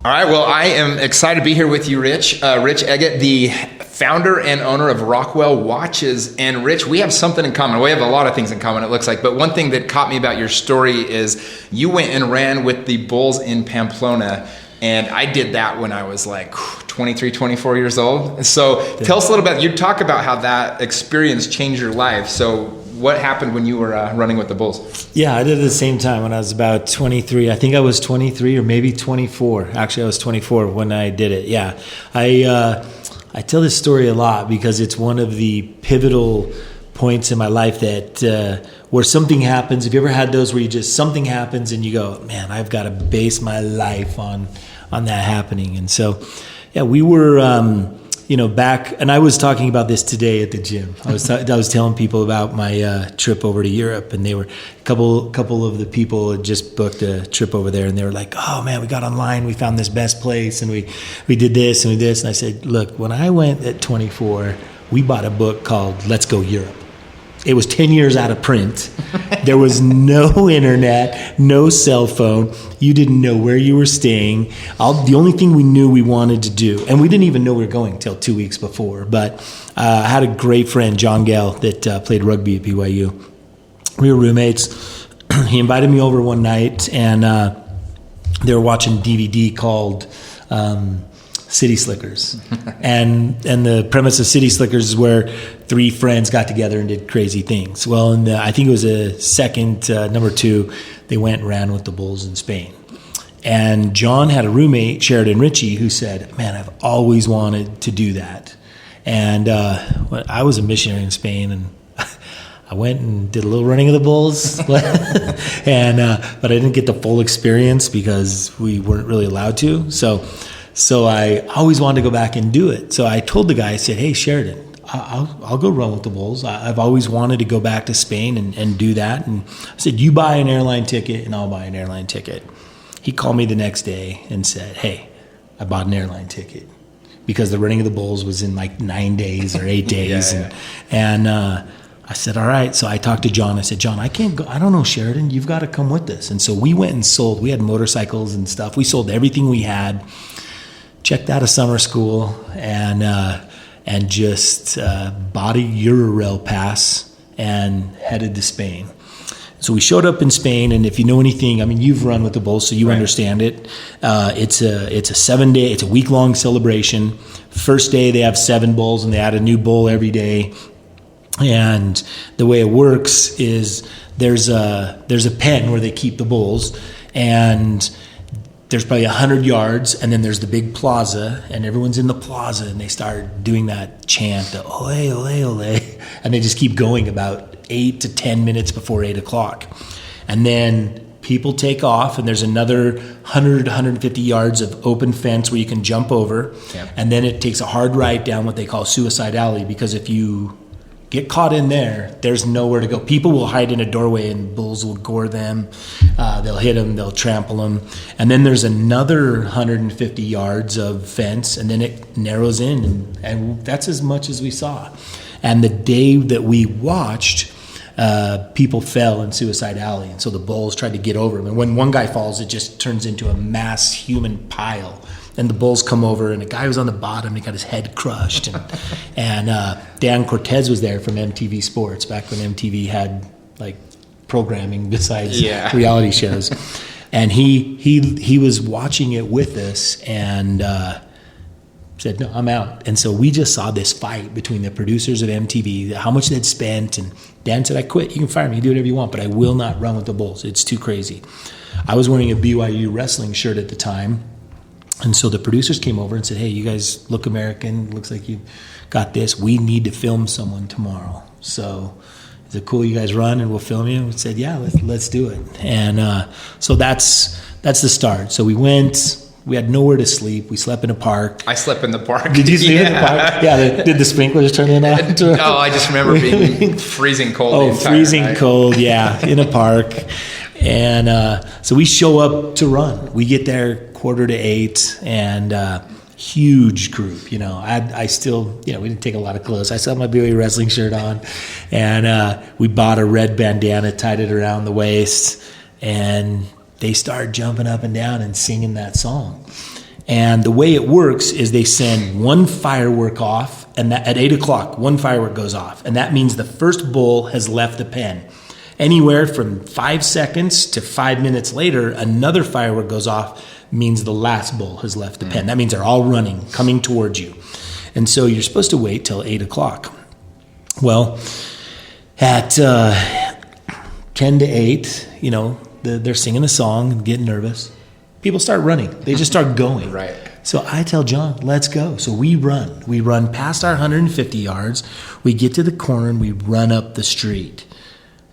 All right, well, I am excited to be here with you, Rich. Rich Eggett, the founder and owner of Rockwell Watches. And Rich, we have something in common. We have a lot of things in common, it looks like. But one thing that caught me about your story is you went and ran with the bulls in Pamplona. And I did that when I was like 23, 24 years old. So tell us a little bit. You talk about how that experience changed your life. So what happened when you were running with the bulls? Yeah, I did it at the same time when I was about 23. I think I was 23 or maybe 24. Actually, I was 24 when I did it. Yeah, I tell this story a lot because it's one of the pivotal points in my life that where something happens. Have you ever had those where you just something happens and you go, man, I've got to base my life on that happening? And so, yeah, we were. Back, and I was talking about this today at the gym. I was telling people about my trip over to Europe, and they were a couple of the people had just booked a trip over there, and they were like, "Oh man, we got online, we found this best place, and we did this and we did this." And I said, "Look, when I went at 24, we bought a book called Let's Go Europe. It was 10 years out of print. There was no internet, no cell phone. You didn't know where you were staying. The only thing we knew we wanted to do, and we didn't even know we were going until 2 weeks before, but I had a great friend, John Gale, that played rugby at BYU. We were roommates. He invited me over one night, and they were watching DVD called City Slickers. and the premise of City Slickers is where three friends got together and did crazy things. Well, I think it was a second, number 2, they went and ran with the bulls in Spain. And John had a roommate, Sheridan Ritchie, who said, man, I've always wanted to do that. And I was a missionary in Spain, and I went and did a little running of the bulls, but I didn't get the full experience because we weren't really allowed to. So I always wanted to go back and do it. So I told the guy, I said, hey, Sheridan, I'll go run with the bulls. I've always wanted to go back to Spain and do that. And I said, you buy an airline ticket and I'll buy an airline ticket. He called me the next day and said, hey, I bought an airline ticket because the running of the bulls was in like 9 days or 8 days. Yeah. And I said, all right. So I talked to John. I said, John, I can't go. I don't know, Sheridan. You've got to come with us. And so we went and sold. We had motorcycles and stuff. We sold everything we had. Checked out of summer school and just bought a Eurail pass and headed to Spain. So we showed up in Spain, and if you know anything, I mean, you've run with the bulls, so you understand it. It's a 7-day, it's a week-long celebration. First day they have 7 bulls, and they add a new bull every day. And the way it works is there's a pen where they keep the bulls, and there's probably 100 yards, and then there's the big plaza, and everyone's in the plaza, and they start doing that chant, the ole, ole, ole, and they just keep going about 8 to 10 minutes before 8 o'clock. And then people take off, and there's another 100, 150 yards of open fence where you can jump over, and then it takes a hard right down what they call Suicide Alley, because if you get caught in there, there's nowhere to go. People will hide in a doorway and bulls will gore them. They'll hit them, they'll trample them. And then there's another 150 yards of fence, and then it narrows in, and that's as much as we saw. And the day that we watched, people fell in Suicide Alley, and so the bulls tried to get over them. And when one guy falls, it just turns into a mass human pile. And the bulls come over, and a guy was on the bottom, he got his head crushed. And Dan Cortez was there from MTV Sports, back when MTV had like programming besides reality shows. And he was watching it with us and said, no, I'm out. And so we just saw this fight between the producers of MTV, how much they'd spent. And Dan said, I quit. You can fire me, you do whatever you want, but I will not run with the bulls. It's too crazy. I was wearing a BYU wrestling shirt at the time. And so the producers came over and said, hey, you guys look American. Looks like you got this. We need to film someone tomorrow. So is it cool you guys run and we'll film you? And we said, yeah, let's do it. And so that's the start. So we went. We had nowhere to sleep. We slept in a park. I slept in the park. Did you sleep in the park? Yeah. Did the sprinklers turn on? No, I just remember being freezing cold. Oh, freezing cold, yeah, in a park. And so we show up to run. We get there 7:45, and huge group. You know, I still, we didn't take a lot of clothes. I still had my BYU wrestling shirt on, and we bought a red bandana, tied it around the waist, and they started jumping up and down and singing that song. And the way it works is they send one firework off, and that, at 8 o'clock, one firework goes off. And that means the first bull has left the pen. Anywhere from 5 seconds to 5 minutes later, another firework goes off, means the last bull has left the pen. That means they're all running, coming towards you. And so you're supposed to wait till 8 o'clock. Well, at 10 to 8, they're singing a song and getting nervous. People start running. They just start going. Right. So I tell John, let's go. So we run. We run past our 150 yards. We get to the corner and we run up the street.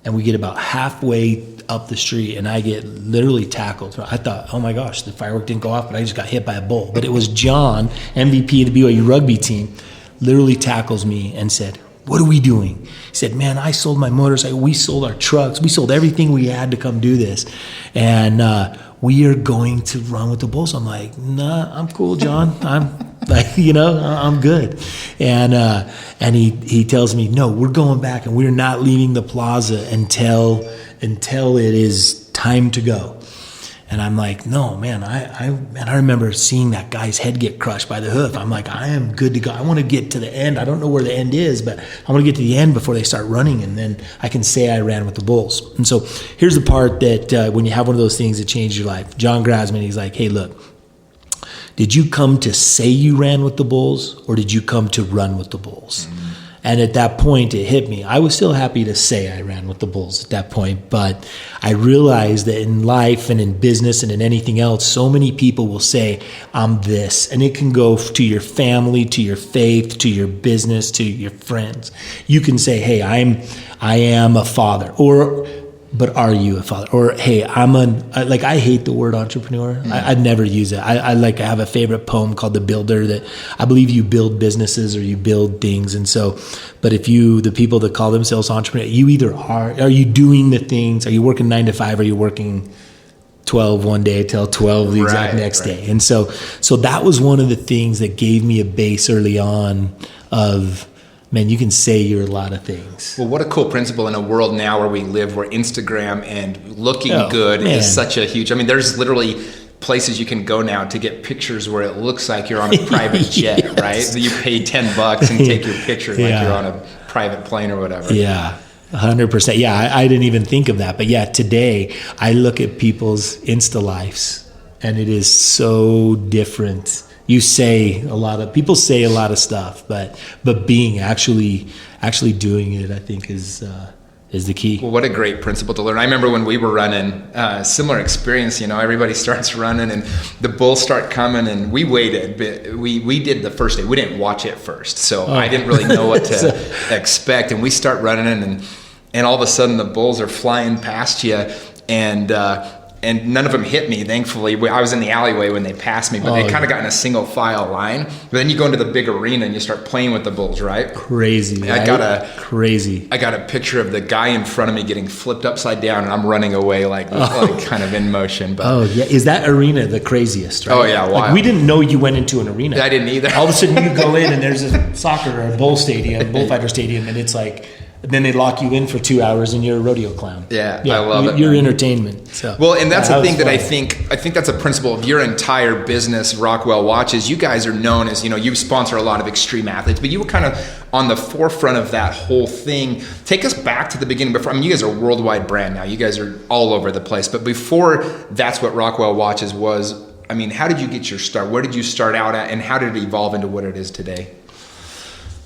And we get about halfway up the street and I get literally tackled. I thought, oh my gosh, the firework didn't go off, but I just got hit by a bull. But it was John, MVP of the BYU rugby team, literally tackles me and said, what are we doing? He said, man, I sold my motorcycle. We sold our trucks. We sold everything we had to come do this. And we are going to run with the bulls. I'm like, nah, I'm cool, John. I'm like, I'm good. And he tells me, no, we're going back and we're not leaving the plaza until it is time to go. And I'm like, no, man, I remember seeing that guy's head get crushed by the hoof. I'm like, I am good to go. I want to get to the end. I don't know where the end is, but I want to get to the end before they start running, and then I can say I ran with the bulls. And so here's the part that when you have one of those things that change your life. John grabs me and he's like, hey, look, did you come to say you ran with the bulls, or did you come to run with the bulls? Mm-hmm. And at that point, it hit me. I was still happy to say I ran with the bulls at that point, but I realized that in life and in business and in anything else, so many people will say, I'm this. And it can go to your family, to your faith, to your business, to your friends. You can say, hey, I am a father, but are you a father? Or, hey, I hate the word entrepreneur. Mm-hmm. I'd never use it. I have a favorite poem called The Builder that I believe you build businesses or you build things. And so, but the people that call themselves entrepreneur, you either are you doing the things? Are you working 9 to 5? Or are you working 12 one day till 12 the exact next day? And so that was one of the things that gave me a base early on of, man, you can say you're a lot of things. Well, what a cool principle in a world now where we live, where Instagram and looking good is such a huge, there's literally places you can go now to get pictures where it looks like you're on a private jet, yes. Right? So you pay $10 and take your picture like you're on a private plane or whatever. Yeah. 100%. Yeah, I didn't even think of that. But yeah, today I look at people's Insta lives and it is so different. People say a lot of stuff, but being actually doing it, I think is the key. Well, what a great principle to learn. I remember when we were running, similar experience, everybody starts running and the bulls start coming and we waited, but we did the first day. We didn't watch it first. So I didn't really know what to expect. And we start running and all of a sudden the bulls are flying past you and none of them hit me, thankfully. I was in the alleyway when they passed me, but they kind of got in a single file line. But then you go into the big arena and you start playing with the bulls, right? Crazy, right? I got a picture of the guy in front of me getting flipped upside down, and I'm running away like kind of in motion. But yeah, is that arena the craziest? Right? Oh yeah, wild. Like we didn't know you went into an arena. I didn't either. All of a sudden you go in and there's a soccer or a bullfighter stadium, and it's like. Then they lock you in for 2 hours and you're a rodeo clown. Yeah, I love it. You're entertainment. So. Well, and that's the thing that I think that's a principle of your entire business, Rockwell Watches. You guys are known as, you sponsor a lot of extreme athletes, but you were kind of on the forefront of that whole thing. Take us back to the beginning. You guys are a worldwide brand now. You guys are all over the place. But before that's what Rockwell Watches was, how did you get your start? Where did you start out at, and how did it evolve into what it is today?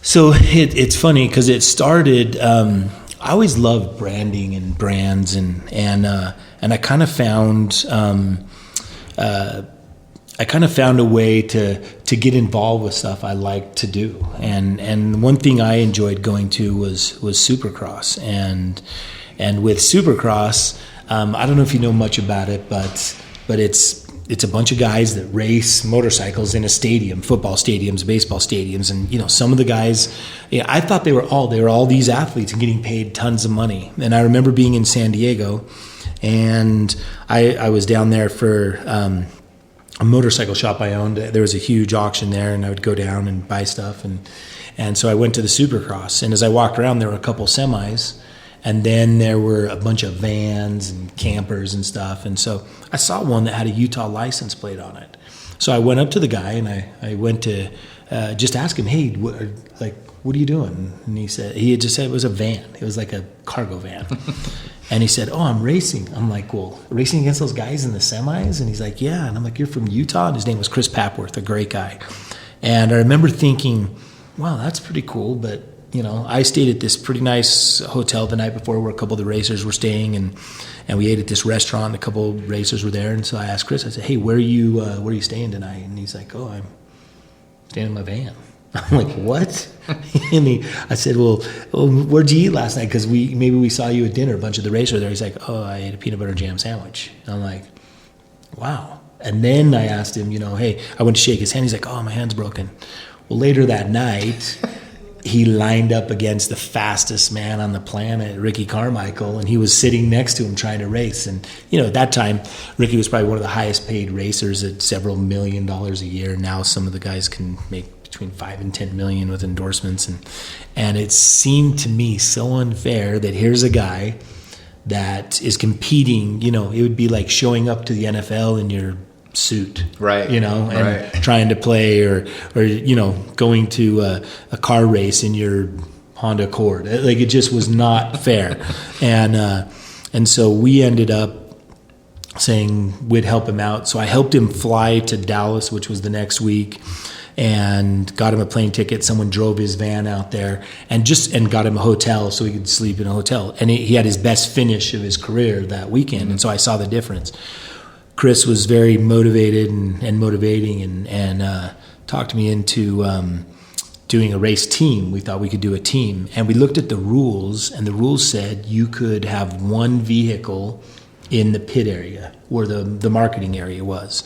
So it's funny because it started. I always loved branding and brands, and I kind of found a way to get involved with stuff I liked to do. And one thing I enjoyed going to was Supercross, and with Supercross, I don't know if you know much about it, but it's a bunch of guys that race motorcycles in a stadium, football stadiums, baseball stadiums. And, some of the guys, I thought they were all these athletes and getting paid tons of money. And I remember being in San Diego, and I was down there for a motorcycle shop I owned. There was a huge auction there, and I would go down and buy stuff. And so I went to the Supercross. And as I walked around, there were a couple semis. And then there were a bunch of vans and campers and stuff. And so I saw one that had a Utah license plate on it. So I went up to the guy and I went to just ask him, hey, what are you doing? And he had just said it was a van. It was like a cargo van. And he said, oh, I'm racing. I'm like, well, racing against those guys in the semis? And he's like, yeah. And I'm like, you're from Utah? And his name was Chris Papworth, a great guy. And I remember thinking, wow, that's pretty cool. But, I stayed at this pretty nice hotel the night before where a couple of the racers were staying. And we ate at this restaurant. A couple of racers were there. And so I asked Chris, I said, hey, where are you staying tonight? And he's like, oh, I'm staying in my van. I'm like, what? And I said, well, where'd you eat last night? Because maybe we saw you at dinner, a bunch of the racers there. He's like, oh, I ate a peanut butter jam sandwich. And I'm like, wow. And then I asked him, hey, I went to shake his hand. He's like, oh, my hand's broken. Well, later that night, he lined up against the fastest man on the planet, Ricky Carmichael, and he was sitting next to him trying to race. And, at that time, Ricky was probably one of the highest paid racers at several $1 million a year. Now some of the guys can make between 5 and 10 million with endorsements. And it seemed to me so unfair that here's a guy that is competing, it would be like showing up to the NFL in your suit, right? And trying to play or going to a car race in your Honda Accord. Like it just was not fair. And so we ended up saying we'd help him out. So I helped him fly to Dallas, which was the next week, and got him a plane ticket. Someone drove his van out there and got him a hotel so he could sleep in a hotel. And he had his best finish of his career that weekend. Mm-hmm. And so I saw the difference. Chris was very motivated and motivating and talked me into doing a race team. We thought we could do a team. And we looked at the rules, and the rules said you could have one vehicle in the pit area where the marketing area was.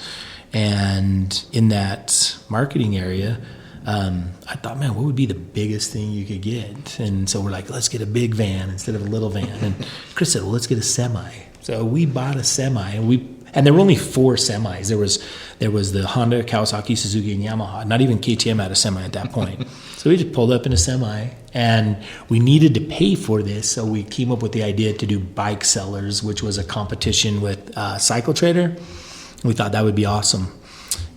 And in that marketing area, I thought, man, what would be the biggest thing you could get? And so we're like, let's get a big van instead of a little van. And Chris said, well, let's get a semi. So we bought a semi, and there were only 4 semis. There was the Honda, Kawasaki, Suzuki, and Yamaha. Not even KTM had a semi at that point. So we just pulled up in a semi, and we needed to pay for this, so we came up with the idea to do Bike Sellers, which was a competition with Cycle Trader. We thought that would be awesome.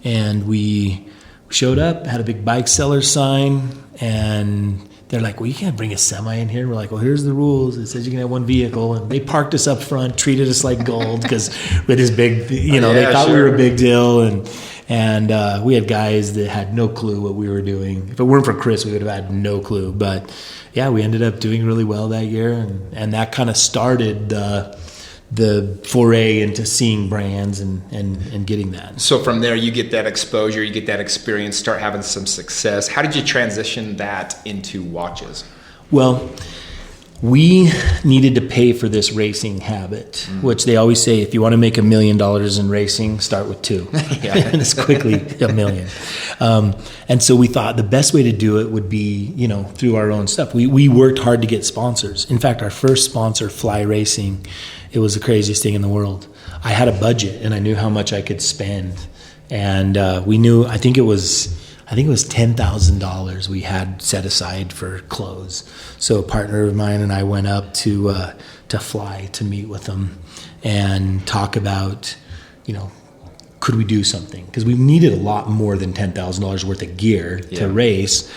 And we showed up, had a big Bike Seller sign, and they're like, well, you can't bring a semi in here. We're like, well, here's the rules. It says you can have one vehicle. And they parked us up front, treated us like gold because with this big, they thought we were a big deal. And we had guys that had no clue what we were doing. If it weren't for Chris, we would have had no clue. But, yeah, we ended up doing really well that year. And that kind of started the foray into seeing brands and getting that. So from there, you get that exposure, you get that experience, start having some success. How did you transition that into watches? Well, we needed to pay for this racing habit, which they always say, if you want to make $1 million in racing, start with 2. Yeah. And it's quickly $1 million. And so we thought the best way to do it would be, through our own stuff. We worked hard to get sponsors. In fact, our first sponsor, Fly Racing, it was the craziest thing in the world. I had a budget and I knew how much I could spend. And we knew, I think it was $10,000 we had set aside for clothes. So a partner of mine and I went up to Fly to meet with them and talk about, could we do something? Because we needed a lot more than $10,000 worth of gear to race.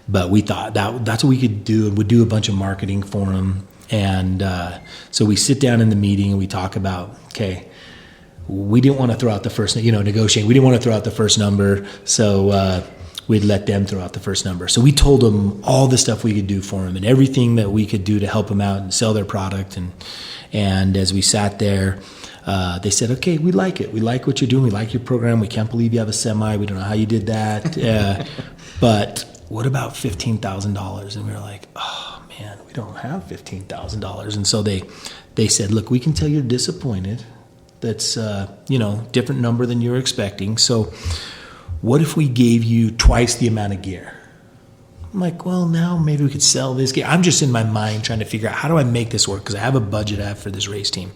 But we thought that's what we could do, and we'd do a bunch of marketing for them. And so we sit down in the meeting and we talk about, okay, we didn't want to throw out the first, negotiating. We didn't want to throw out the first number. So we'd let them throw out the first number. So we told them all the stuff we could do for them and everything that we could do to help them out and sell their product. And as we sat there, they said, okay, we like it. We like what you're doing. We like your program. We can't believe you have a semi. We don't know how you did that. But what about $15,000? And we were like, oh, man, we don't have $15,000. And so they said, look, we can tell you're disappointed. That's, different number than you were expecting. So what if we gave you twice the amount of gear? I'm like, well, now maybe we could sell this gear. I'm just in my mind trying to figure out, how do I make this work? Because I have a budget I have for this race team.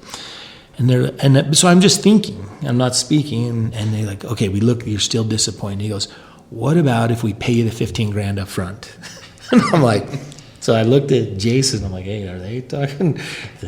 And so I'm just thinking, I'm not speaking. And they're like, okay, you're still disappointed. He goes, what about if we pay you the $15,000 up front? And I'm like, so I looked at Jason. I'm like, hey, are they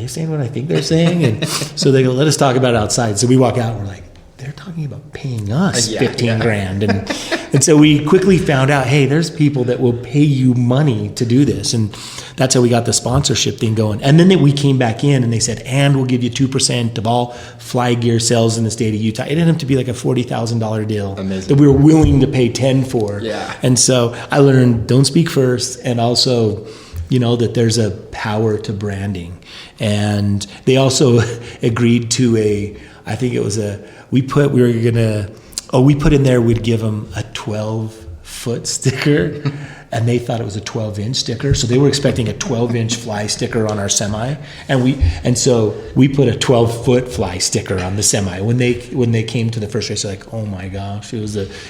saying what I think they're saying? And so they go, let us talk about it outside. So we walk out and we're like, they're talking about paying us Yeah, 15 grand. And so we quickly found out, hey, there's people that will pay you money to do this. And that's how we got the sponsorship thing going. And then we came back in and they said, and we'll give you 2% of all fly gear sales in the state of Utah. It ended up to be like a $40,000 deal. Amazing. That we were willing to pay 10 for. Yeah. And so I learned, don't speak first. And also, that there's a power to branding. And they also agreed to we put in there, we'd give them a 12-foot sticker, and they thought it was a 12-inch sticker. So they were expecting a 12-inch fly sticker on our semi. And so we put a 12-foot fly sticker on the semi. When they came to the first race, they're like, oh my gosh, it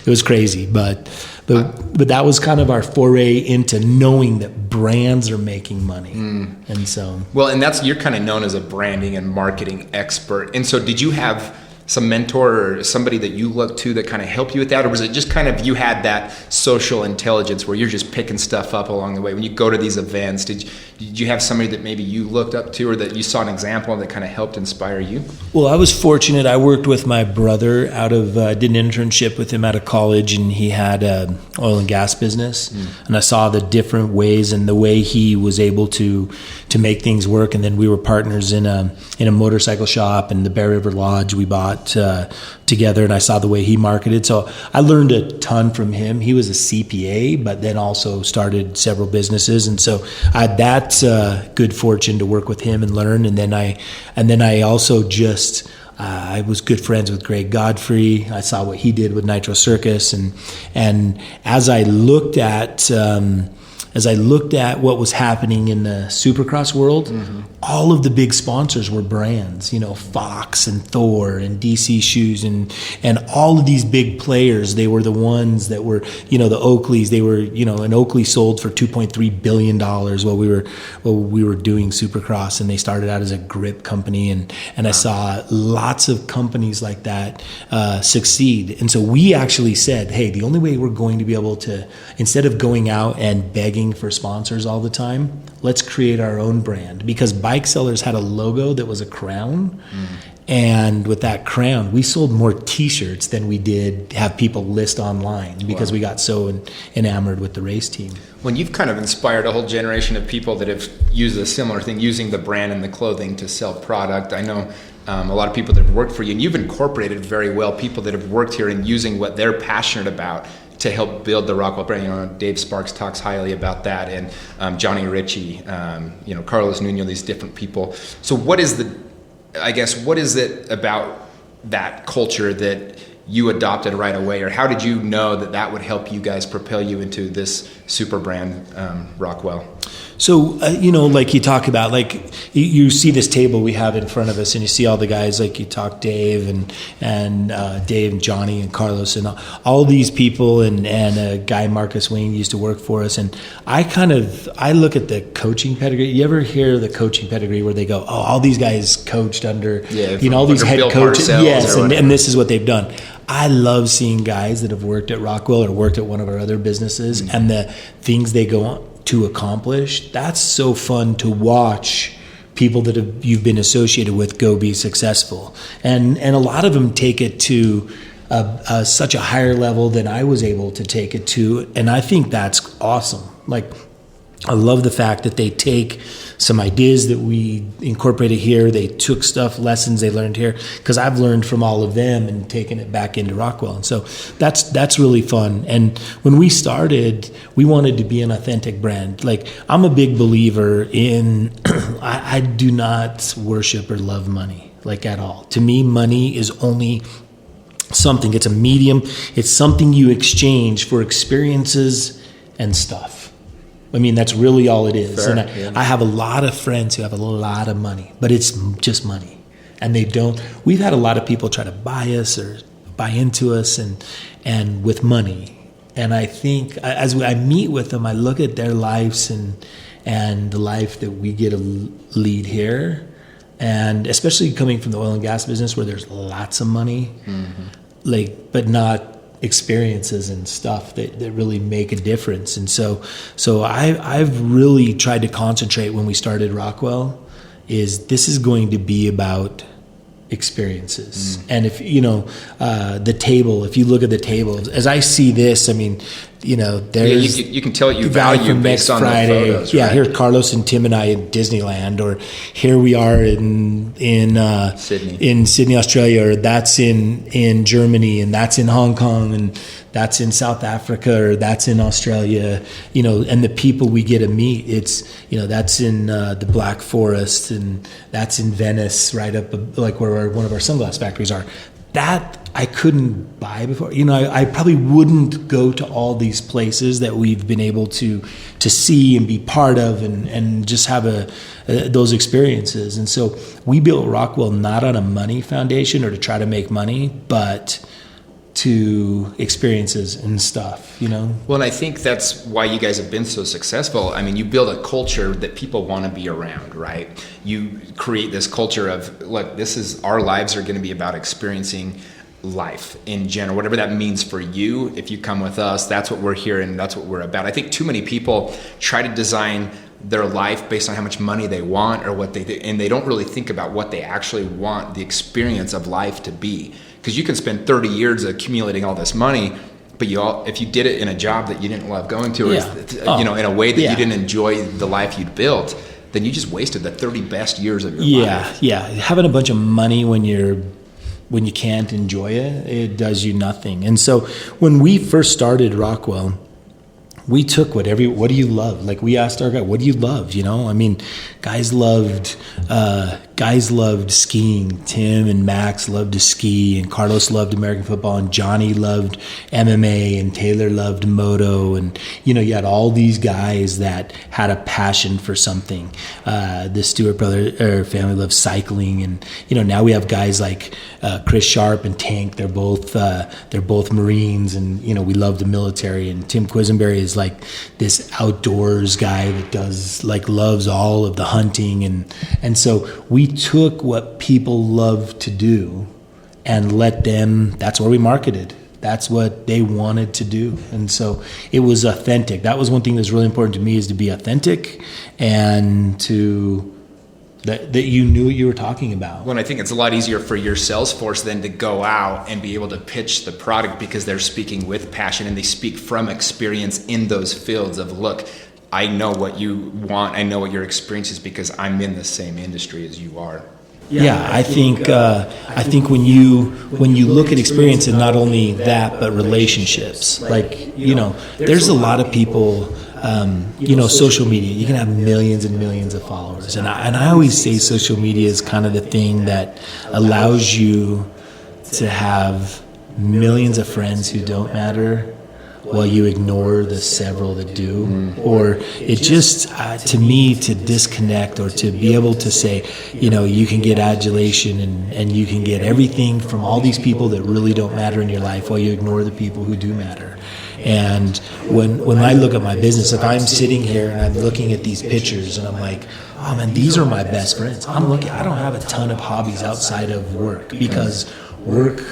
was crazy. But that was kind of our foray into knowing that brands are making money. And so. Well, and you're kind of known as a branding and marketing expert. And so did you have some mentor or somebody that you looked to that kind of helped you with that? Or was it just kind of you had that social intelligence where you're just picking stuff up along the way? When you go to these events, did you have somebody that maybe you looked up to or that you saw an example of that kind of helped inspire you? Well, I was fortunate. I worked with my brother did an internship with him out of college, and he had an oil and gas business. And I saw the different ways and the way he was able to make things work. And then we were partners in a motorcycle shop in the Bear River Lodge we bought together, and I saw the way he marketed. So I learned a ton from him. He was a CPA, but then also started several businesses. And so I had that good fortune to work with him and learn. And then I also I was good friends with Greg Godfrey. I saw what he did with Nitro Circus, and as I looked at what was happening in the Supercross world, all of the big sponsors were brands, Fox and Thor and DC Shoes and all of these big players. They were the ones that were, the Oakleys. They were, and Oakley sold for $2.3 billion while we were doing Supercross, and they started out as a grip company. And I saw lots of companies like that succeed. And so we actually said, hey, the only way we're going to be able to, instead of going out and begging for sponsors all the time, let's create our own brand. Because Bike Sellers had a logo that was a crown, and with that crown we sold more t-shirts than we did have people list online, because we got so enamored with the race team. When you've kind of inspired a whole generation of people that have used a similar thing, using the brand and the clothing to sell product. I know a lot of people that have worked for you, and you've incorporated very well people that have worked here and using what they're passionate about to help build the Rockwell brand. Dave Sparks talks highly about that, and Johnny Ritchie, Carlos Nuno, these different people. So what is it about that culture that you adopted right away, or how did you know that would help you guys propel you into this super brand, Rockwell? So, like you talk about, like you see this table we have in front of us, and you see all the guys, like you talk Dave and Dave and Johnny and Carlos and all these people, and a guy, Marcus Wayne, used to work for us. And I look at the coaching pedigree. You ever hear the coaching pedigree where they go, oh, all these guys coached under, all these head coaches. Yes, and this is what they've done. I love seeing guys that have worked at Rockwell or worked at one of our other businesses, and the things they go on to accomplish. That's so fun to watch people that you've been associated with go be successful, and a lot of them take it to such a higher level than I was able to take it to, and I think that's awesome. Like, I love the fact that they take some ideas that we incorporated here. They took lessons they learned here, because I've learned from all of them and taken it back into Rockwell. And so that's really fun. And when we started, we wanted to be an authentic brand. Like, I'm a big believer in, I do not worship or love money, like, at all. To me, money is only something. It's a medium. It's something you exchange for experiences and stuff. I mean, that's really all it is. Fair, and I have a lot of friends who have a lot of money, but it's just money. And we've had a lot of people try to buy us or buy into us and with money. And I think as I meet with them, I look at their lives and the life that we get to lead here. And especially coming from the oil and gas business where there's lots of money, but not experiences and stuff that really make a difference. And so I've really tried to concentrate when we started Rockwell, this is going to be about experiences. And if the table, if you look at the table, as I see this, I mean, there's you can tell what you the guy value from based next on Friday. the photos. Yeah, right? here's Carlos and Tim and I in Disneyland, or here we are in Sydney, Australia, or that's in Germany, and that's in Hong Kong, and that's in South Africa, or that's in Australia. And the people we get to meet, it's that's in the Black Forest, and that's in Venice, right up like where one of our sunglass factories are. That I couldn't buy before. I probably wouldn't go to all these places that we've been able to see and be part of, and just have those experiences. And so we built Rockwell not on a money foundation or to try to make money, but to experiences and stuff, Well, and I think that's why you guys have been so successful. I mean, you build a culture that people want to be around, right? You create this culture of, look, our lives are going to be about experiencing life in general, whatever that means for you. If you come with us, that's what we're here, and that's what we're about. I think too many people try to design their life based on how much money they want or what they do, and they don't really think about what they actually want the experience of life to be. Because you can spend 30 years accumulating all this money, but if you did it in a job that you didn't love going to, or in a way that you didn't enjoy the life you'd built, then you just wasted the 30 best years of your life. Yeah. Having a bunch of money when you can't enjoy it does you nothing. And so when we first started Rockwell, we took what do you love? Like, we asked our guy, what do you love? I mean, guys loved skiing. Tim and Max loved to ski, and Carlos loved American football, and Johnny loved MMA, and Taylor loved moto. And, you had all these guys that had a passion for something. The Stewart family loved cycling. And, now we have guys like Chris Sharp and Tank. They're both Marines, and, we love the military. And Tim Quisenberry is like this outdoors guy that loves all of the hunting. And so we took what people love to do and that's where we marketed. That's what they wanted to do. And so it was authentic. That was one thing that's really important to me, is to be authentic, and that you knew what you were talking about. Well, I think it's a lot easier for your sales force then to go out and be able to pitch the product, because they're speaking with passion and they speak from experience in those fields of, look, I know what you want, I know what your experience is, because I'm in the same industry as you are. Yeah, I think when you look at experience, and not only that, but relationships, there's a lot of people. Social media, you can have millions and millions of followers. And I always say social media is kind of the thing that allows you to have millions of friends who don't matter, while you ignore the several that do. Or it just, to me, to disconnect, or to be able to say, you can get adulation and you can get everything from all these people that really don't matter in your life, while you ignore the people who do matter. And when I look at my business, if I'm sitting here and I'm looking at these pictures and I'm like, oh man, these are my best friends. I don't have a ton of hobbies outside of work, because work,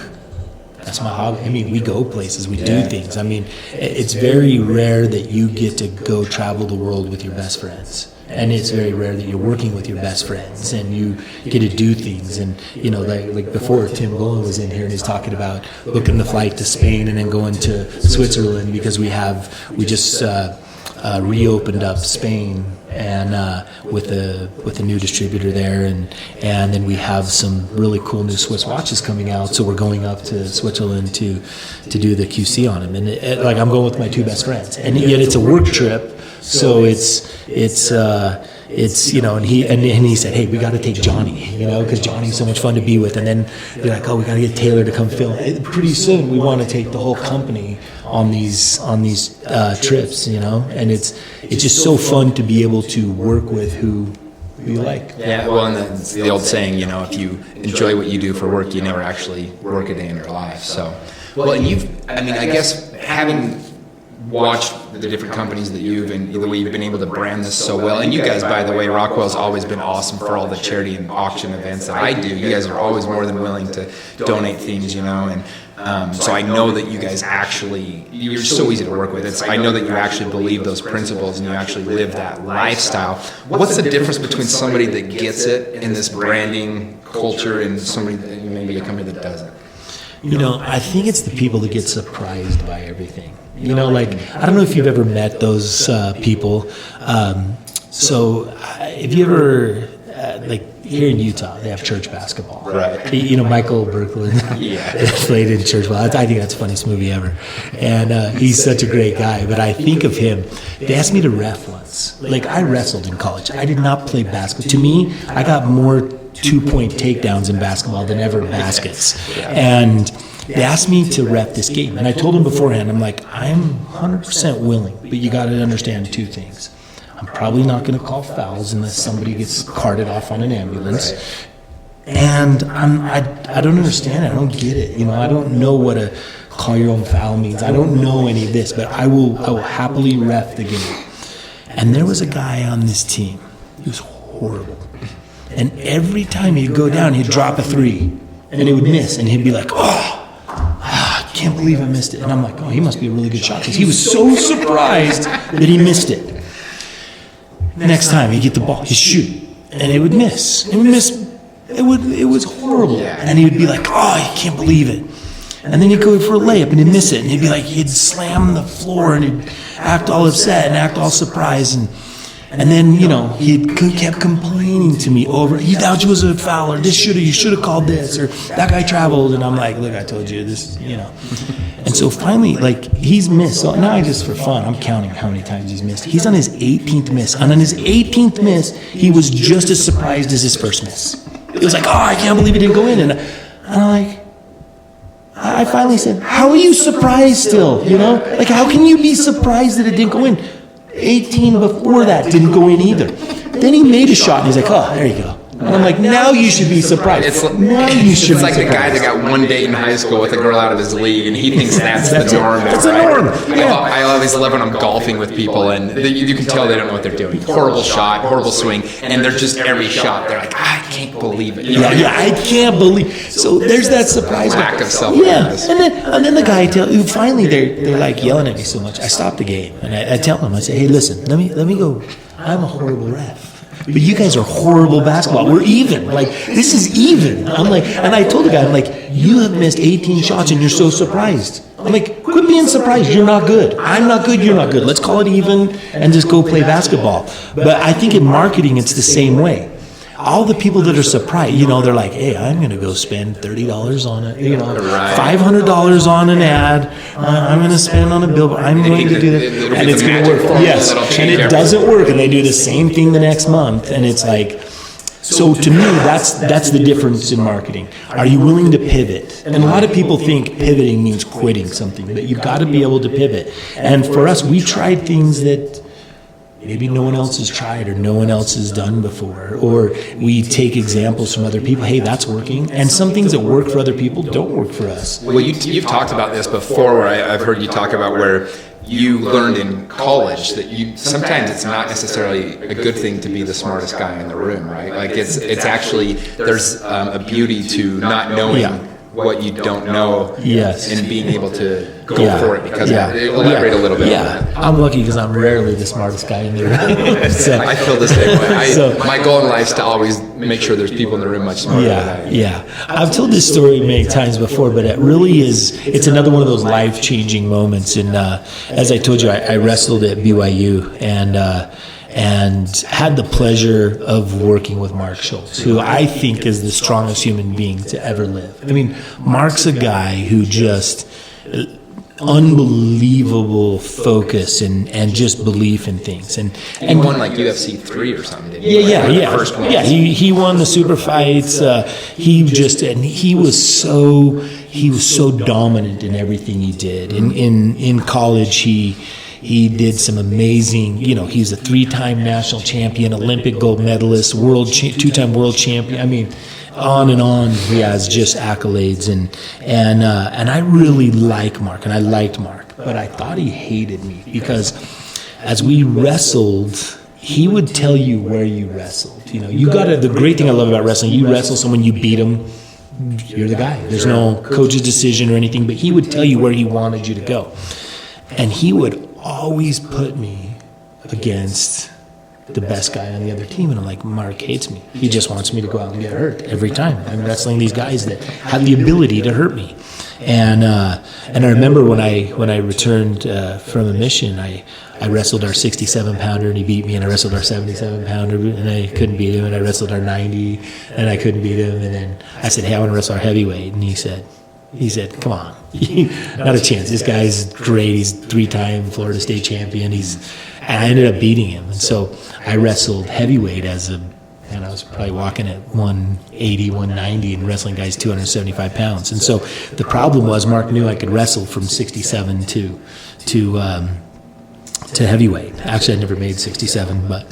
that's my hobby. I mean, we go places, we do things. I mean, it's very rare that you get to go travel the world with your best friends. And it's very rare that you're working with your best friends and you get to do things. And, like before, Tim Bullen was in here and he's talking about booking the flight to Spain and then going to Switzerland, because we just reopened up Spain, and with a new distributor there, and then we have some really cool new Swiss watches coming out. So we're going up to Switzerland to do the QC on them. And I'm going with my two best friends, and yet it's a work trip. So it's and he said, hey, we got to take Johnny, because Johnny's so much fun to be with. And then they're like, oh, we got to get Taylor to come film. Pretty soon we want to take the whole company on these trips, and it's just so fun to be able to work with who you like. Yeah, well, and it's the old saying, if you enjoy what you do for work, you never actually work a day in your life. So, well, and I guess having watched the different companies that the way you've been able to brand this so well. And you guys, by the way, Rockwell's always been awesome for all the charity and auction events that I do. You guys are always more than willing to donate things, and so I know that you guys you're so easy to work with. I know that you actually believe those principles and you actually live that lifestyle. What's the difference between somebody that gets it in this branding culture and somebody maybe a company that doesn't? I think it's the people that get surprised by everything. Like, I don't know if you've ever met those people. If you ever, like here in Utah, they have church basketball. Right. Michael Berkland played in church basketball. I think that's the funniest movie ever. And he's such a great guy. But I think of him. They asked me to ref once. Like, I wrestled in college. I did not play basketball. To me, I got more 2-point takedowns in basketball than ever baskets. And they asked me to ref this game. And I told them beforehand, I'm like, I'm 100% willing, but you got to understand 2 things. I'm probably not going to call fouls unless somebody gets carted off on an ambulance. Right. And I don't understand it. I don't get it. I don't know what a call your own foul means. I don't know any of this, but I will happily ref the game. And there was a guy on this team. He was horrible. And every time he'd go down, he'd drop a 3, and it would miss, and he'd be like, I can't believe I missed it. And I'm like, he must be a really good shot, because he was so surprised that he missed it. Next time he'd get the ball, he'd shoot, and it would miss. It would miss. It was horrible. And he would be like, I can't believe it. And then he'd go for a layup, and he'd miss it, and he'd be like, he'd slam the floor, and he'd act all upset and act all surprised, and then, he kept complaining to me over, he thought it was a foul, or you should have called this, or that guy traveled, and I'm like, look, I told you this, And so finally, like, he's missed. So now just for fun, I'm counting how many times he's missed. He's on his 18th miss. And on his 18th miss, he was just as surprised as his first miss. It was like, I can't believe it didn't go in. And I'm like, I finally said, how are you surprised still, Like, how can you be surprised that it didn't go in? 18 before that didn't go in either. Then he made a shot, and he's like, there you go. And I'm like, now you should be surprised. It's like the guy that got one date in high school with a girl out of his league, and he thinks that's the norm. That's the norm. Yeah. I always love when I'm golfing with people, and you can tell they don't know what they're doing. Horrible shot, horrible swing, and they're just every shot. They're like, I can't believe it. I can't believe. So there's that surprise. Lack of self-awareness. And then the guy finally they're like yelling at me so much. I stop the game, and I tell them, I say, hey, listen, let me go. I'm a horrible ref. But you guys are horrible basketball. We're even. Like, this is even. I'm like, and I told the guy, I'm like, you have missed 18 shots and you're so surprised. I'm like, quit being surprised. You're not good. I'm not good. You're not good. Let's call it even and just go play basketball. But I think in marketing, it's the same way. All the people that are surprised, they're like, hey, I'm going to go spend $30 on it, $500 on an ad. I'm going to spend on a billboard. I'm going to do that. And it's going to work. Yes. And it doesn't work. And they do the same thing the next month. And it's like, so to me, that's the difference in marketing. Are you willing to pivot? And a lot of people think pivoting means quitting something, but you've got to be able to pivot. And for us, we tried things that maybe no one else has tried or no one else has done before, or we take examples from other people. Hey, that's working. And some things that work for other people don't work for us. Well, you've talked about this before, where I've heard you talk about where you learned in college that sometimes it's not necessarily a good thing to be the smartest guy in the room, right? Like it's actually, there's a beauty to not knowing what you don't know, and being able to go for it because of it. Elaborate a little bit on that. I'm lucky because I'm rarely the smartest guy in the room. So, I feel the same way. My goal in life is to always make sure there's people in the room much smarter than I am. Yeah. I've told this story many times before, but it really it's another one of those life-changing moments. And as I told you, I wrestled at BYU, and had the pleasure of working with Mark Schultz, who I think is the strongest human being to ever live. I mean, Mark's a guy who just unbelievable focus and just belief in things. And he won like UFC 3 or something, didn't he? Yeah. First one. Yeah, he won the super fights. He was so dominant in everything he did. In college, he did some amazing, he's a 3-time national champion, Olympic gold medalist, 2-time world champion. I mean, on and on he has just accolades. And I really like Mark, and I liked Mark. But I thought he hated me because as we wrestled, he would tell you where you wrestled. The great thing I love about wrestling, you wrestle someone, you beat them, you're the guy. There's no coach's decision or anything, but he would tell you where he wanted you to go. And he would always put me against the best guy on the other team. And I'm like, Mark hates me. He just wants me to go out and get hurt every time. I'm wrestling these guys that have the ability to hurt me. And I remember when I returned from a mission, I wrestled our 67-pounder and he beat me, and I wrestled our 77-pounder and I couldn't beat him, and I wrestled our 90 and I couldn't beat him, and then I said, hey, I want to wrestle our heavyweight, and he said, come on, not a chance. This guy's great. He's 3-time Florida State champion. And I ended up beating him, and so I wrestled heavyweight and I was probably walking at 180, 190 and wrestling guys 275 pounds. And so the problem was Mark knew I could wrestle from 67 to heavyweight. Actually, I never made 67, but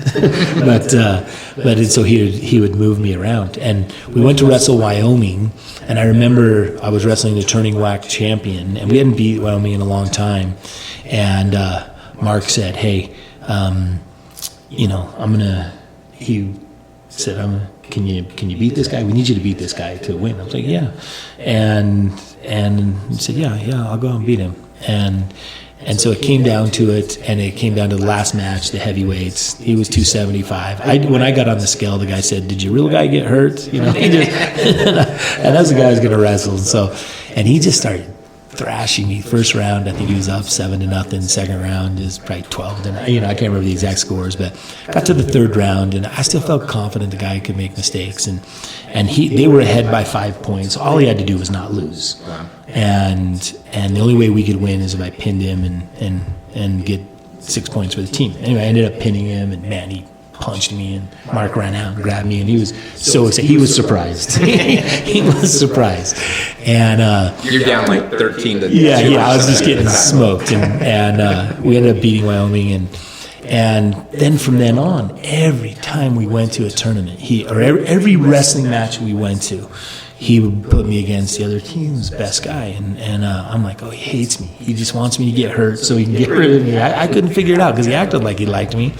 so he would move me around. And we went to wrestle Wyoming, and I remember I was wrestling the Turning Whack champion, and we hadn't beat Wyoming in a long time. And Mark said, hey, he said, can you beat this guy? We need you to beat this guy to win. I was like, yeah. And he said, yeah, I'll go out and beat him. And so it came down to it, and it came down to the last match, the heavyweights. He was 275. When I got on the scale, the guy said, did your real guy get hurt? He just, and that's the guy who's going to wrestle. And he just started thrashing me. First round, I think he was up 7-0. Second round is probably 12. I can't remember the exact scores, but got to the third round, and I still felt confident the guy could make mistakes. And they were ahead by 5 points. All he had to do was not lose. Wow. And the only way we could win is if I pinned him and get 6 points for the team. Anyway, I ended up pinning him, and man, he punched me, and Mark ran out and grabbed me, and he was so excited. He was surprised. He was surprised. And you're down like 13 to yeah, I was just getting smoked, and we ended up beating Wyoming, and then from then on, every time we went to a tournament, every wrestling match we went to, he would put me against the other team's best guy, and I'm like, oh, he hates me. He just wants me to get hurt so he can get rid of me. I couldn't figure it out because he acted like he liked me.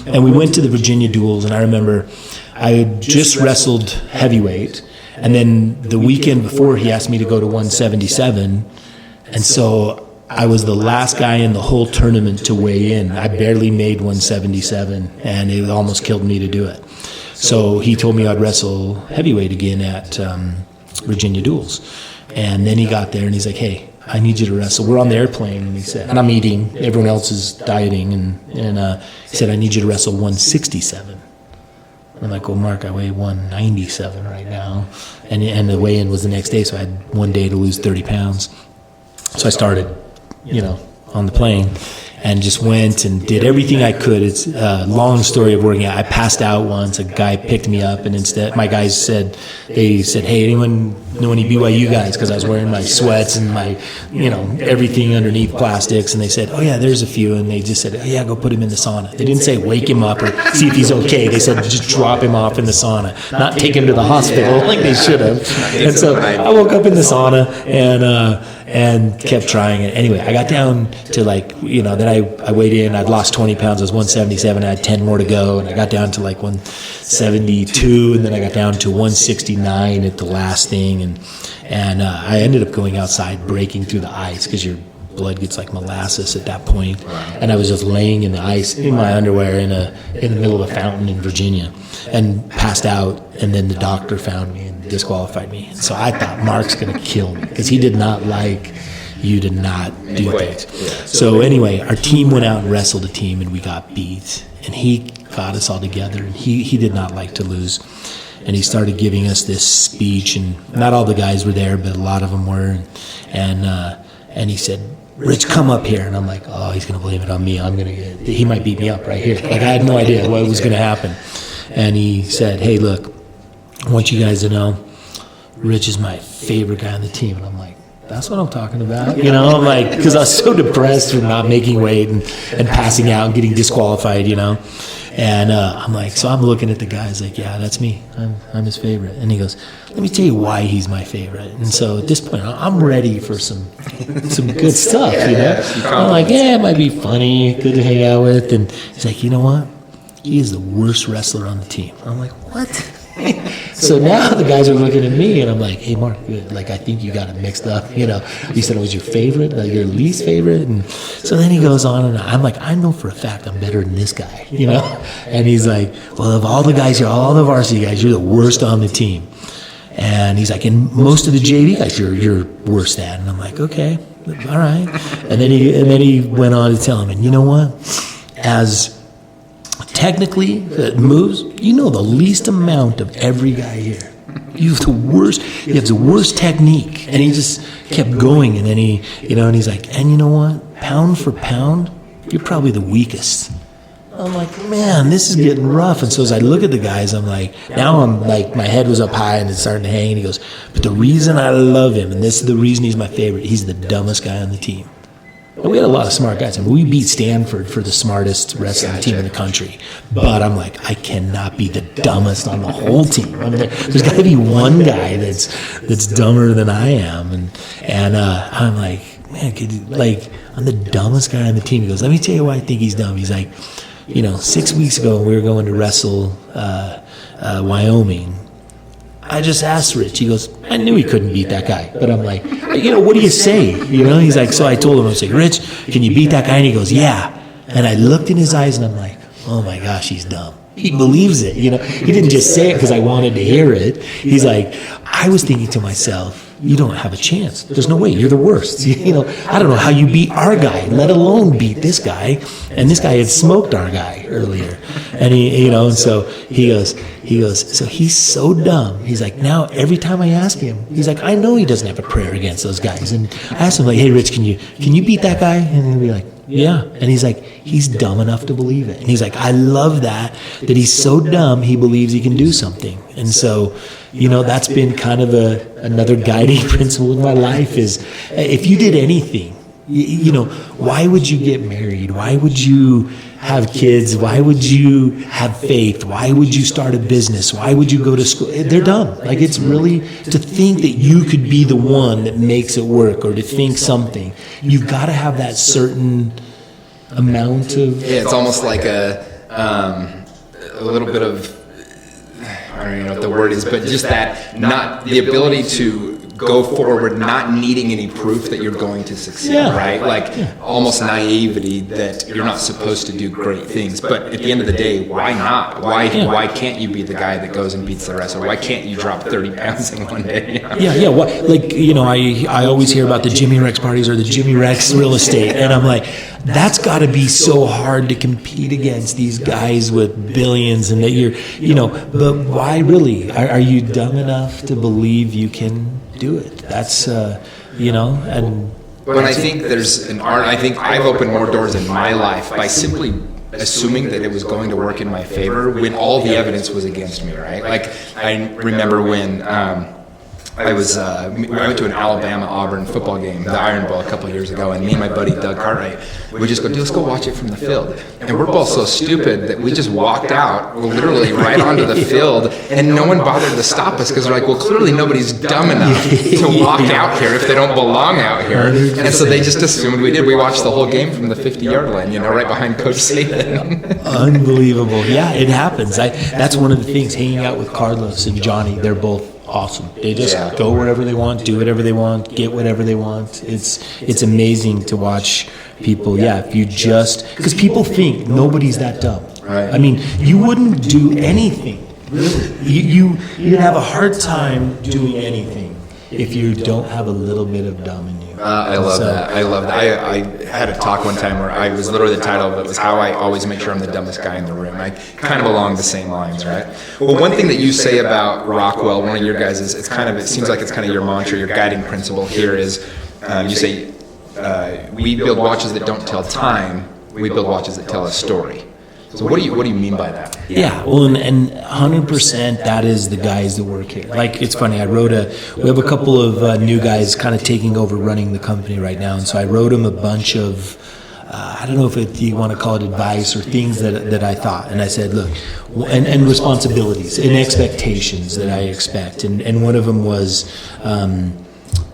And we went to the Virginia duels, and I remember I had just wrestled heavyweight, and then the weekend before he asked me to go to 177, and so I was the last guy in the whole tournament to weigh in. I barely made 177, and it almost killed me to do it. So he told me I'd wrestle heavyweight again at Virginia duels. And then he got there and he's like, hey, I need you to wrestle. We're on the airplane, and he said, and I'm eating, everyone else is dieting, and he said, I need you to wrestle 167. And I'm like, well, Mark, I weigh 197 right now. And the weigh-in was the next day, so I had one day to lose 30 pounds. So I started, on the plane, and just went and did everything I could. It's a long story of working out. I passed out once. A guy picked me up, and instead my guys said, hey, anyone know any BYU guys? Because I was wearing my sweats and my, everything underneath plastics. And they said, oh, yeah, there's a few. And they just said, oh, yeah, go put him in the sauna. They didn't say wake him up or see if he's okay. They said just drop him off in the sauna, not take him to the hospital like they should have. And so I woke up in the sauna and kept trying it. Anyway, I got down to then I weighed in. I'd lost 20 pounds. I was 177. I had 10 more to go, and I got down to 172, and then I got down to 169 at the last thing, and I ended up going outside, breaking through the ice because your blood gets like molasses at that point. And I was just laying in the ice in my underwear in the middle of a fountain in Virginia, and passed out. And then the doctor found me and disqualified me. And so I thought Mark's going to kill me because he did not like you to not do things. So anyway, our team went out and wrestled a team, and we got beat. And he got us all together, and he did not like to lose. And he started giving us this speech, and not all the guys were there, but a lot of them were. And he said, Rich, come up here. And I'm like, oh, he's going to blame it on me. He might beat me up right here. I had no idea what was going to happen. And he said, hey, look, I want you guys to know Rich is my favorite guy on the team. And I'm like, that's what I'm talking about. I'm like, because I was so depressed from not making weight and passing out and getting disqualified, And I'm like, so I'm looking at the guys like, yeah, that's me. I'm his favorite. And he goes, let me tell you why he's my favorite. And so at this point, I'm ready for some good stuff, I'm like, yeah, it might be funny, good to hang out with. And he's like, you know what? He is the worst wrestler on the team. I'm like, what? So now the guys are looking at me, and I'm like, hey, Mark, like, I think you got it mixed up. You know, he said it was your favorite, like your least favorite. And so then he goes on, and I'm like, I know for a fact I'm better than this guy, you know? And he's like, well, of all the guys here, all the varsity guys, you're the worst on the team. And he's like, and most of the JV guys, you're worse than. And I'm like, okay, all right. And then he went on to tell him, and you know what? As technically moves, you know the least amount of every guy here. You have the worst technique. And he just kept going, and then he, you know, and he's like, and you know what? Pound for pound, you're probably the weakest. I'm like, man, this is getting rough. And so as I look at the guys, I'm like, now I'm like, my head was up high and it's starting to hang. And he goes, but the reason I love him, and this is the reason he's my favorite, he's the dumbest guy on the team. And we had a lot of smart guys. I mean, we beat Stanford for the smartest wrestling team in the country. But I'm like, I cannot be the dumbest on the whole team. I mean, there's got to be one guy that's dumber than I am. And I'm like, man, I'm the dumbest guy on the team. He goes, let me tell you why I think he's dumb. He's like, you know, 6 weeks ago we were going to wrestle Wyoming. I just asked Rich. He goes, I knew he couldn't beat that guy. But I'm like, you know, what do you say? You know, he's like, so I told him, I was like, Rich, can you beat that guy? And he goes, yeah. And I looked in his eyes and I'm like, oh my gosh, he's dumb. He believes it. You know, he didn't just say it because I wanted to hear it. He's like, I was thinking to myself, you don't have a chance. There's no way. You're the worst. You know, I don't know how you beat our guy, let alone beat this guy. And this guy had smoked our guy earlier. And he, you know, and so he goes, so he's so dumb. He's like, now every time I ask him, he's like, I know he doesn't have a prayer against those guys. And I asked him, like, hey, Rich, can you beat that guy? And he'll be like, yeah. And he's like, he's dumb enough to believe it. And he's like, I love that he's so dumb he believes he can do something. And so, you know, that's been kind of another guiding principle in my life is if you did anything, you know, why would you get married? Why would you have kids? Why would you have faith? Why would you start a business? Why would you go to school? They're dumb. Like, it's really to think that you could be the one that makes it work or to think something. You've got to have that certain amount of... Yeah, it's almost like a little bit of... I don't even know what the word is, but just that, not the ability to go forward, not needing any proof that you're going to succeed, right? Like almost naivety that you're not supposed to do great things. But at the end of the day, why not? Why can't you be the guy that goes and beats the wrestler? Why can't you drop 30 pounds in one day? You know? Yeah. Like, you know, I always hear about the Jimmy Rex parties or the Jimmy Rex real estate, and I'm like, that's got to be so hard to compete against these guys with billions, and that you're, you know, but why really? Are you dumb enough to believe you can do it? That's, you know, and... When I think there's an art, I think I've opened more doors in my life by simply assuming that it was going to work in my favor when all the evidence was against me, right? Like, I remember when... I went to an Alabama-Auburn football game, the Iron Bowl, a couple of years ago, and me and my buddy Doug Cartwright, we just go, let's go watch it from the field. And we're both so stupid that we just walked out, literally right onto the field, and no one bothered to stop us because we're like, well, clearly nobody's dumb enough to walk out here if they don't belong out here. And so they just assumed we did. We watched the whole game from the 50-yard line, you know, right behind Coach Saban. Unbelievable. Yeah, it happens. That's one of the things, hanging out with Carlos and Johnny, they're both awesome. They just go wherever they want, do whatever they want, get whatever they want. It's amazing to watch people. Yeah, if you just, because people think nobody's that dumb. Right. I mean, you wouldn't do anything. You'd have a hard time doing anything if you don't have a little bit of dumb in you. I love that. I had a talk one time where I was literally, the title of it was how I always make sure I'm the dumbest guy in the room. I kind of along the same lines, right? Well, one thing that you say about Rockwell, one of your guys, is it seems like it's kind of your mantra, your guiding principle here is, you say, we build watches that don't tell time, we build watches that tell a story. So what do you mean by that? Yeah, well, and 100% that is the guys that work here. Like, it's funny, we have a couple of new guys kind of taking over running the company right now, and so I wrote them a bunch of, I don't know if you want to call it advice or things that I thought. And I said, look, and responsibilities and expectations that I expect. And one of them was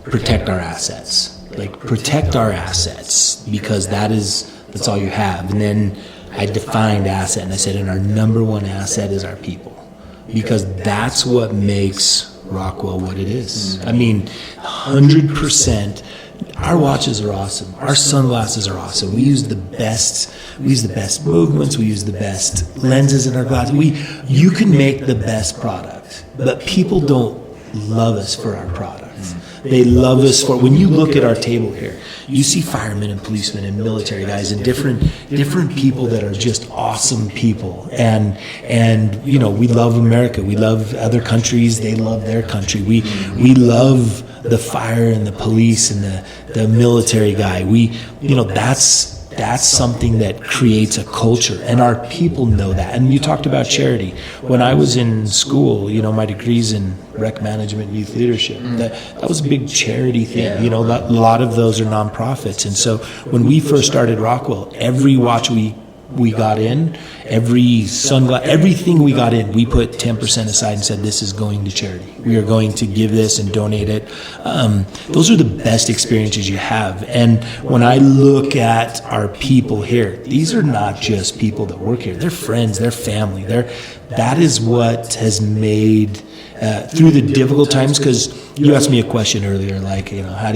protect our assets. Like, protect our assets, because that's all you have. And then I defined asset, and I said, and our number one asset is our people. because that's what makes Rockwell what it is. I mean, 100%. Our watches are awesome. Our sunglasses are awesome. We use the best movements. We use the best lenses in our glasses. You can make the best product, but people don't love us for our products. They love us for, when you look at our table here, you see firemen and policemen and military guys and different people that are just awesome people. And you know, we love America. We love other countries. They love their country. We love the fire and the police and the military guy. That's something that creates a culture, and our people know that. And you talked about charity. When I was in school, you know, my degree's in rec management, youth leadership. That was a big charity thing. You know, a lot of those are nonprofits. And so when we first started Rockwell, every watch we got in, every sunglass, everything we got in, we put 10% aside and said, this is going to charity. We are going to give this and donate it. Those are the best experiences you have. And when I look at our people here, these are not just people that work here. They're friends, they're family. That is what has made, through the difficult times, because you asked me a question earlier, like, you know, have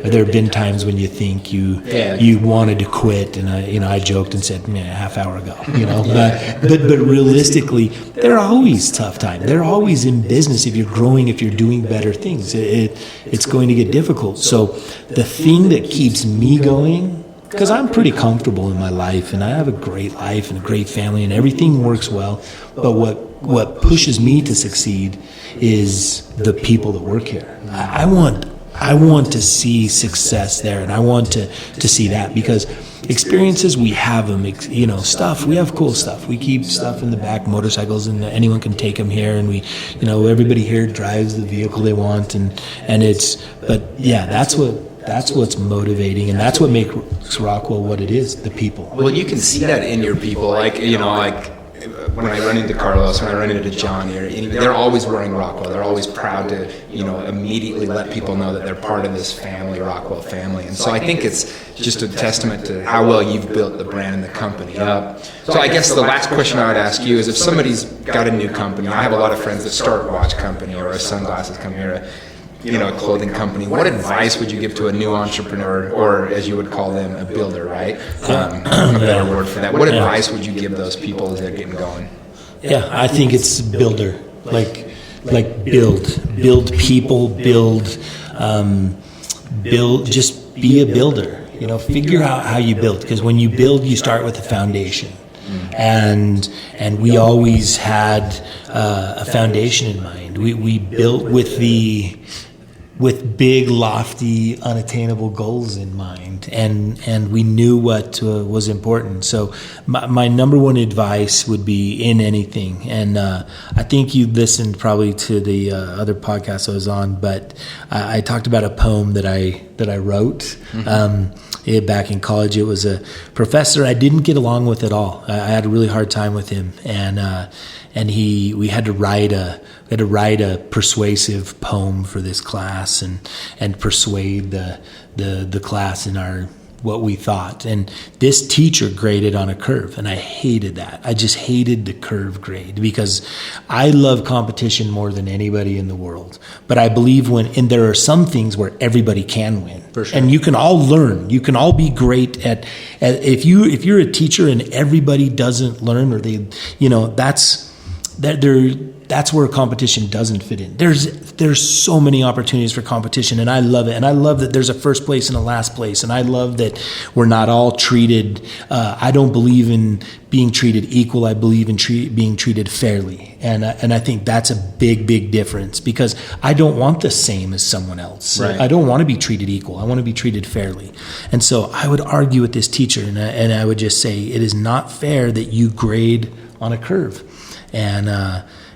there been times when you think you wanted to quit? And I joked and said, a half hour ago, you know, but realistically, there are always tough times. They're always in business. If you're growing, if you're doing better things, it's going to get difficult. So the thing that keeps me going, because I'm pretty comfortable in my life and I have a great life and a great family and everything works well, but what pushes me to succeed is the people that work here. I want to see success there, and I want to see that, because experiences, we have them, you know, stuff, we have cool stuff. We keep stuff in the back, motorcycles, and anyone can take them here, and we, you know, everybody here drives the vehicle they want, and but yeah, that's what's motivating, and that's what makes Rockwell what it is, the people. Well, you can see that in your people, like, you know, like when I run into Carlos, when I run into Johnny, they're always wearing Rockwell. They're always proud to, you know, immediately let people know that they're part of this family, Rockwell family. And so I think it's just a testament to how well you've built the brand and the company up. So I guess the last question I would ask you is, if somebody's got a new company, I have a lot of friends that start a watch company or a sunglasses company or a clothing company. What advice would you give to a new entrepreneur, or as you would call them, a builder, right? A better word for that. What advice would you give those people as they're getting going? Yeah, I think it's builder. Like build people, build, just be a builder. You know, figure out how you build, because when you build, you start with a foundation. And we always had a foundation in mind. We built with big, lofty, unattainable goals in mind, and we knew what was important. So my number one advice would be in anything, and I think you listened probably to the other podcast I was on, but I talked about a poem that I wrote. Back in college. It was a professor I didn't get along with at all. I had a really hard time with him, and we had to write a persuasive poem for this class and persuade the class in our what we thought. And this teacher graded on a curve, and I hated that. I just hated the curve grade, because I love competition more than anybody in the world. But I believe and there are some things where everybody can win. For sure. And you can all learn. You can all be great at if you're a teacher and everybody doesn't learn, or they, you know, that's where competition doesn't fit in. There's so many opportunities for competition, and I love it. And I love that there's a first place and a last place. And I love that we're not all treated. I don't believe in being treated equal. I believe in being treated fairly. And I think that's a big, big difference, because I don't want the same as someone else. Right. I don't want to be treated equal. I want to be treated fairly. And so I would argue with this teacher, and I would just say, it is not fair that you grade on a curve.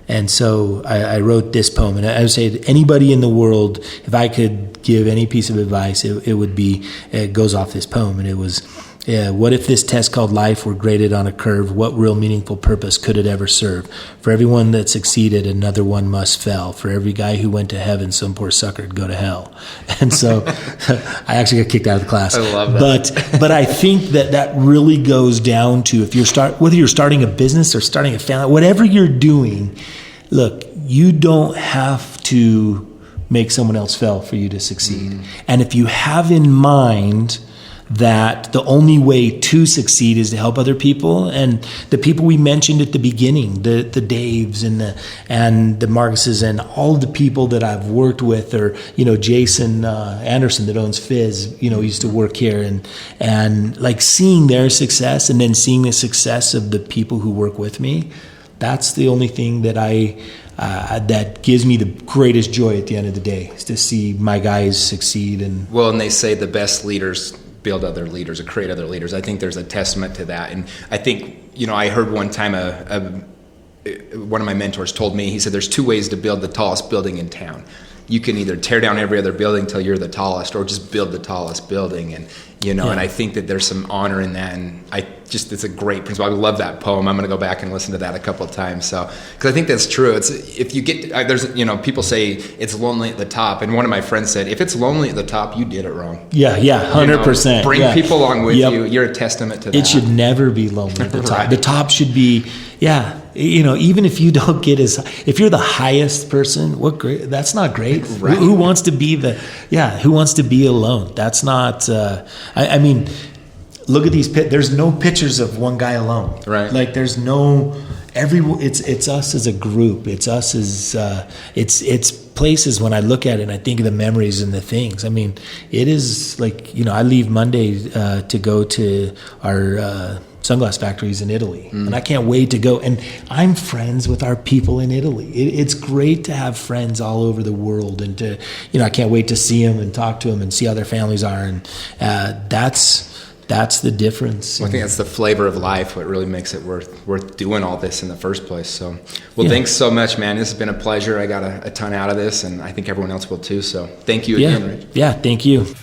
And so I wrote this poem, and I would say to anybody in the world, if I could give any piece of advice, it goes off this poem, and it was, what if this test called life were graded on a curve? What real meaningful purpose could it ever serve? For everyone that succeeded, another one must fail. For every guy who went to heaven, some poor sucker'd go to hell. And so I actually got kicked out of the class. I love that. But I think that really goes down to, whether you're starting a business or starting a family, whatever you're doing, look, you don't have to make someone else fail for you to succeed. And if you have in mind that the only way to succeed is to help other people, and the people we mentioned at the beginning, the Daves and the Marcuses and all the people that I've worked with, or Jason Anderson that owns Fizz, used to work here, and like seeing their success and then seeing the success of the people who work with me, that's the only thing that that gives me the greatest joy at the end of the day, is to see my guys succeed. And they say the best leaders build other leaders or create other leaders. I think there's a testament to that. And I think, I heard one time one of my mentors told me, he said, there's two ways to build the tallest building in town. You can either tear down every other building till you're the tallest, or just build the tallest building. And, and I think that there's some honor in that. And it's a great principle. I love that poem. I'm going to go back and listen to that a couple of times. So, because I think that's true. It's, if you get, there's, people say it's lonely at the top. And one of my friends said, if it's lonely at the top, you did it wrong. Yeah. 100%. Bring people along with you. You're a testament to that. It should never be lonely at the top. Right. The top should be, even if you don't get if you're the highest person, what great, that's not great. Right. Who wants to be who wants to be alone? That's not, I mean, look at these, there's no pictures of one guy alone. Right. Like there's no, it's us as a group. It's us as, it's places when I look at it and I think of the memories and the things. I mean, it is like, I leave Monday to go to our, sunglass factories in Italy. And I can't wait to go. And I'm friends with our people in Italy. It's great to have friends all over the world, and to, I can't wait to see them and talk to them and see how their families are. And that's the difference. Well, I think that's the flavor of life, what really makes it worth doing all this in the first place. So, thanks so much, man. This has been a pleasure. I got a ton out of this, and I think everyone else will too. So thank you again, Rich. Yeah, thank you.